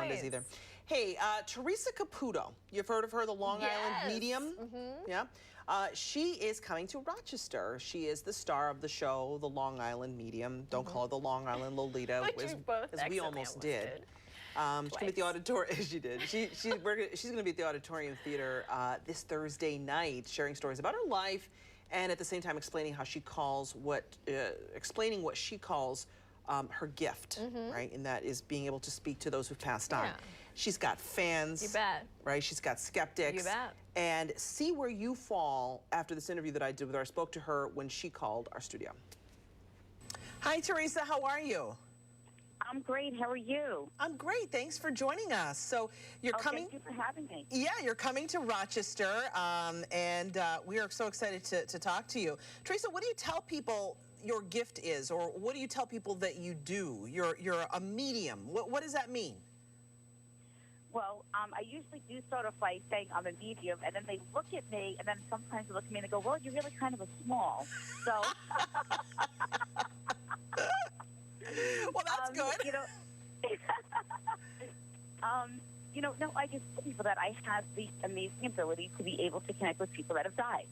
not busy either. Hey, Theresa Caputo, you've heard of her, the Long Island medium? Yeah. She is coming to Rochester. She is the star of the show, The Long Island Medium. Don't call her the Long Island Lolita, as we almost did. She's going to be at the Auditorium. She did. She's going to be at the Auditorium Theater this Thursday night, sharing stories about her life, and at the same time explaining how she calls explaining what she calls her gift, right? And that is being able to speak to those who've passed on. She's got fans. You bet. Right? She's got skeptics. You bet. And see where you fall after this interview that I did with her. I spoke to her when she called our studio. Hi, Theresa. How are you? I'm great. How are you? I'm great. Thanks for joining us. So you're coming. Thank you for having me. Yeah, you're coming to Rochester, and we are so excited to talk to you. Theresa, what do you tell people your gift is, or what do you tell people that you do? You're a medium. What does that mean? Well, I usually do start off by saying I'm a medium, and then they look at me, and then sometimes they look at me and they go, well, you're really kind of a small. So. Well, that's good. No, I just tell people that I have the amazing ability to be able to connect with people that have died.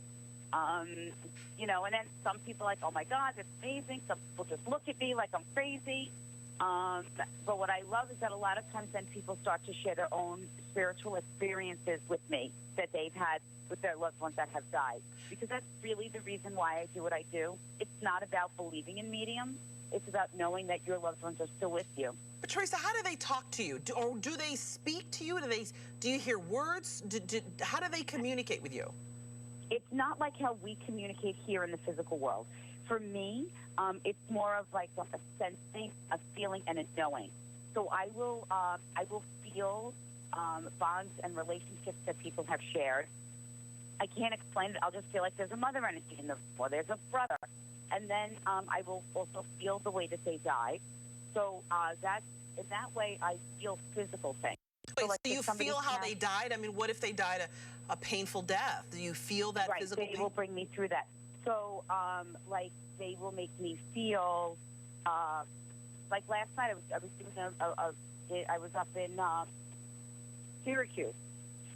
And then some people are like, oh my God, that's amazing. Some people just look at me like I'm crazy. But what I love is that a lot of times then people start to share their own spiritual experiences with me that they've had with their loved ones that have died. Because that's really the reason why I do what I do. It's not about believing in mediums. It's about knowing that your loved ones are still with you. But Theresa, how do they talk to you? Do they speak to you? Do you hear words? How do they communicate with you? It's not like how we communicate here in the physical world. For me, it's more of like a sensing, a feeling, and a knowing. So I will feel bonds and relationships that people have shared. I can't explain it. I'll just feel like there's a mother energy in the, or there's a brother. And then I will also feel the way that they died. So in that way, I feel physical things. Wait, so you feel how they died? I mean, what if they died a painful death? Do you feel that physical pain? They will bring me through that. So, like, they will make me feel, like last night I was up in Syracuse,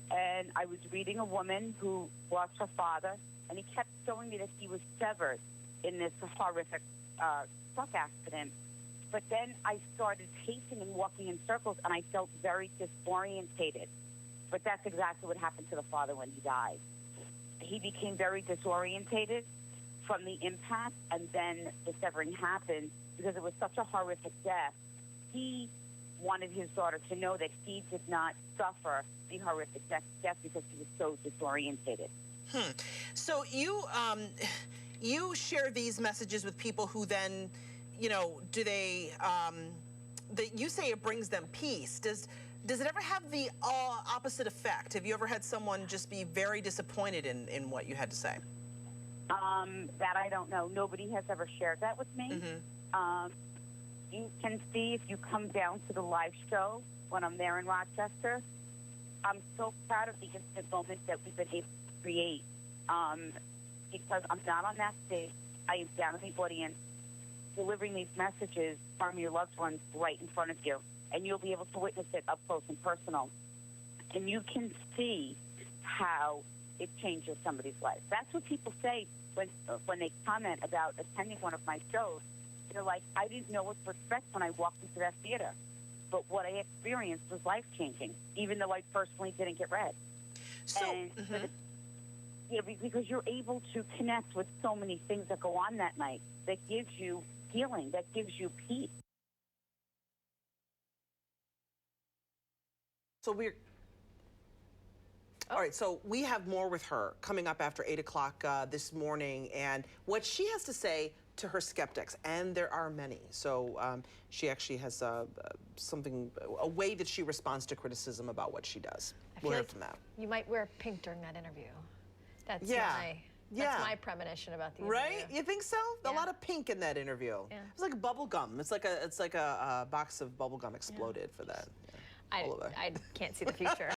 and I was reading a woman who lost her father, and he kept showing me that he was severed in this horrific truck accident. But then I started pacing and walking in circles, and I felt very disorientated. But that's exactly what happened to the father when he died. He became very disorientated from the impact, and then the severing happened because it was such a horrific death. He wanted his daughter to know that he did not suffer the horrific death because he was so disorientated. So you share these messages with people who then, do they, you say it brings them peace. Does it ever have the opposite effect? Have you ever had someone just be very disappointed in what you had to say? That I don't know. Nobody has ever shared that with me. You can see if you come down to the live show when I'm there in Rochester. I'm so proud of the instant moments that we've been able to create. Because I'm not on that stage. I am down in the audience delivering these messages from your loved ones right in front of you. And you'll be able to witness it up close and personal. And you can see how it changes somebody's life. That's what people say when they comment about attending one of my shows. They're like, I didn't know what to expect when I walked into that theater. But what I experienced was life-changing, even though I personally didn't get read. So, because you're able to connect with so many things that go on that night that gives you healing, that gives you peace. So all right, so we have more with her coming up after 8 o'clock this morning, and what she has to say to her skeptics, and there are many. So she actually has a way that she responds to criticism about what she does. We'll hear from that. You might wear pink during that interview. That's my premonition about the interview. Right? You think so? A lot of pink in that interview. Yeah. It's like bubble gum. It's like a box of bubble gum exploded for that. I can't see the future.